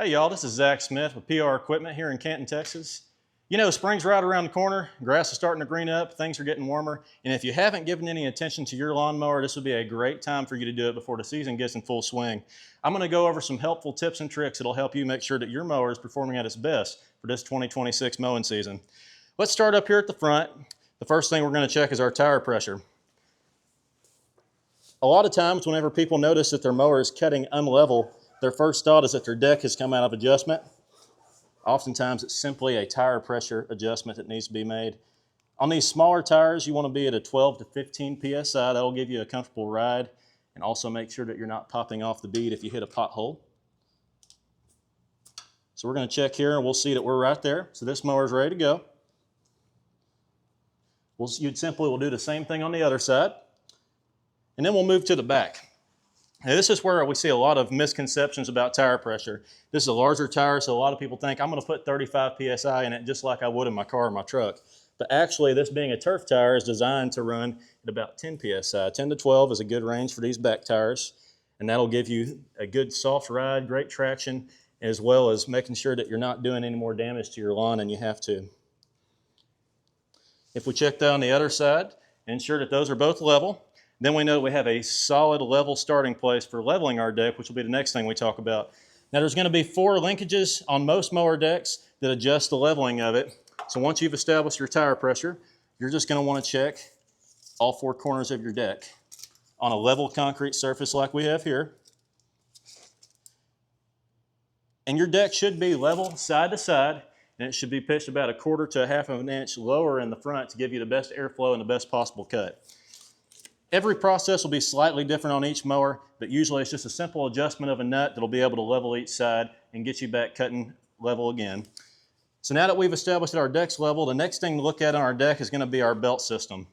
Hey y'all, this is Zach Smith with PR Equipment here in Canton, Texas. You know, spring's right around the corner, grass is starting to green up, things are getting warmer, and if you haven't given any attention to your lawnmower, this would be a great time for you to do it before the season gets in full swing. I'm going to go over some helpful tips and tricks that'll help you make sure that your mower is performing at its best for this 2026 mowing season. Let's start up here at the front. The first thing we're going to check is our tire pressure. A lot of times whenever people notice that their mower is cutting unlevel, their first thought is that their deck has come out of adjustment. Oftentimes it's simply a tire pressure adjustment that needs to be made. On these smaller tires, you want to be at a 12 to 15 PSI. That'll give you a comfortable ride and also make sure that you're not popping off the bead if you hit a pothole. So we're going to check here and we'll see that we're right there. So this mower is ready to go. You'd simply will do the same thing on the other side. And then we'll move to the back. Now, this is where we see a lot of misconceptions about tire pressure. This is a larger tire, so a lot of people think I'm going to put 35 PSI in it just like I would in my car or my truck. But actually, this being a turf tire is designed to run at about 10 PSI. 10 to 12 is a good range for these back tires, and that'll give you a good soft ride, great traction, as well as making sure that you're not doing any more damage to your lawn than you have to. If we check down the other side, ensure that those are both level. Then we know that we have a solid level starting place for leveling our deck, which will be the next thing we talk about. Now there's going to be 4 linkages on most mower decks that adjust the leveling of it. So once you've established your tire pressure, you're just going to want to check all 4 corners of your deck on a level concrete surface like we have here. And your deck should be level side to side, and it should be pitched about 1/4 to 1/2 of an inch lower in the front to give you the best airflow and the best possible cut. Every process will be slightly different on each mower, but usually it's just a simple adjustment of a nut that'll be able to level each side and get you back cutting level again. So now that we've established that our deck's level, the next thing to look at on our deck is going to be our belt system.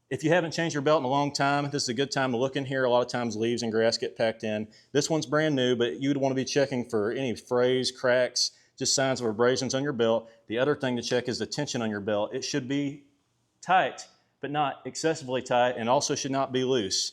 If you haven't changed your belt in a long time, this is a good time to look in here. A lot of times leaves and grass get packed in. This one's brand new, but you'd want to be checking for any frays, cracks, just signs of abrasions on your belt. The other thing to check is the tension on your belt. It should be tight, but not excessively tight, and also should not be loose.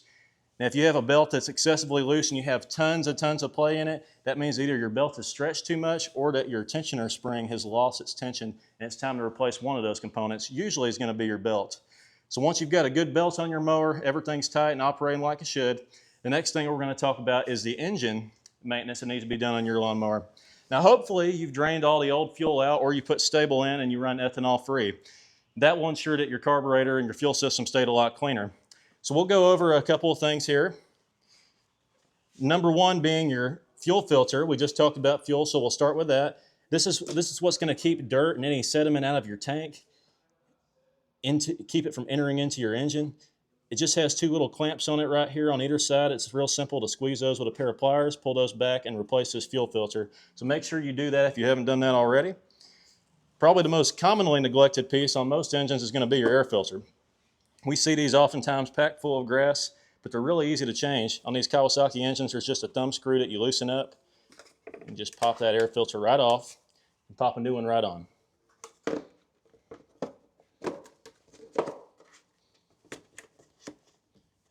Now, if you have a belt that's excessively loose and you have tons and tons of play in it, that means either your belt is stretched too much or that your tensioner spring has lost its tension and it's time to replace one of those components. Usually it's going to be your belt. So once you've got a good belt on your mower, everything's tight and operating like it should, the next thing we're going to talk about is the engine maintenance that needs to be done on your lawnmower. Now, hopefully you've drained all the old fuel out or you put stable in and you run ethanol free. That will ensure that your carburetor and your fuel system stayed a lot cleaner. So we'll go over a couple of things here. Number one being your fuel filter. We just talked about fuel, so we'll start with that. This is what's going to keep dirt and any sediment out of your tank, keep it from entering into your engine. It just has 2 little clamps on it right here on either side. It's real simple to squeeze those with a pair of pliers, pull those back, and replace this fuel filter. So make sure you do that if you haven't done that already. Probably the most commonly neglected piece on most engines is going to be your air filter. We see these oftentimes packed full of grass, but they're really easy to change. On these Kawasaki engines, there's just a thumb screw that you loosen up and just pop that air filter right off and pop a new one right on.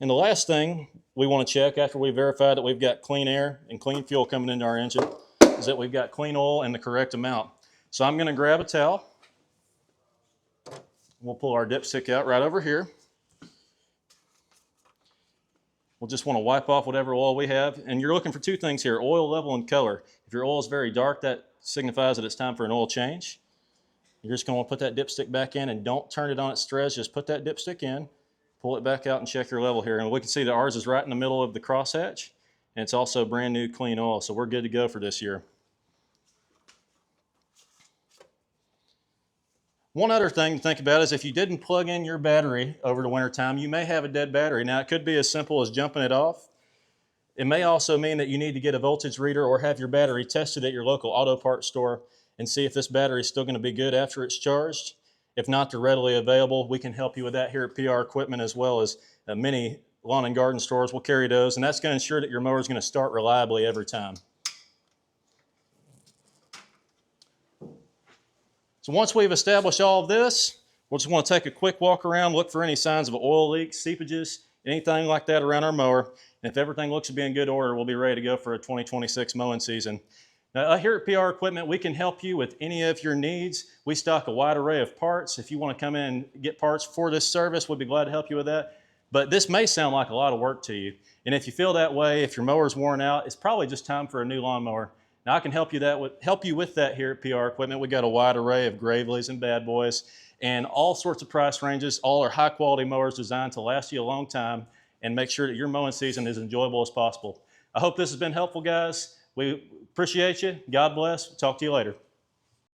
And the last thing we want to check after we verify that we've got clean air and clean fuel coming into our engine is that we've got clean oil in the correct amount. So I'm going to grab a towel. We'll pull our dipstick out right over here. We'll just want to wipe off whatever oil we have. And you're looking for 2 things here, oil level and color. If your oil is very dark, that signifies that it's time for an oil change. You're just going to want to put that dipstick back in and don't turn it on its threads. Just put that dipstick in, pull it back out and check your level here. And we can see that ours is right in the middle of the crosshatch. And it's also brand new clean oil. So we're good to go for this year. One other thing to think about is if you didn't plug in your battery over the winter time, you may have a dead battery. Now, it could be as simple as jumping it off. It may also mean that you need to get a voltage reader or have your battery tested at your local auto parts store and see if this battery is still going to be good after it's charged. If not, they're readily available. We can help you with that here at PR Equipment, as well as many lawn and garden stores will carry those, and that's going to ensure that your mower is going to start reliably every time. So once we've established all of this, we'll just want to take a quick walk around, look for any signs of oil leaks, seepages, anything like that around our mower. And if everything looks to be in good order, we'll be ready to go for a 2026 mowing season. Now, here at PR Equipment, we can help you with any of your needs. We stock a wide array of parts. If you want to come in and get parts for this service, we'd be glad to help you with that. But this may sound like a lot of work to you. And if you feel that way, if your mower's worn out, it's probably just time for a new lawnmower. Now, I can help you with that here at PR Equipment. We've got a wide array of Gravely's and Bad Boys and all sorts of price ranges. All are high quality mowers designed to last you a long time and make sure that your mowing season is as enjoyable as possible. I hope this has been helpful, guys. We appreciate you. God bless. Talk to you later.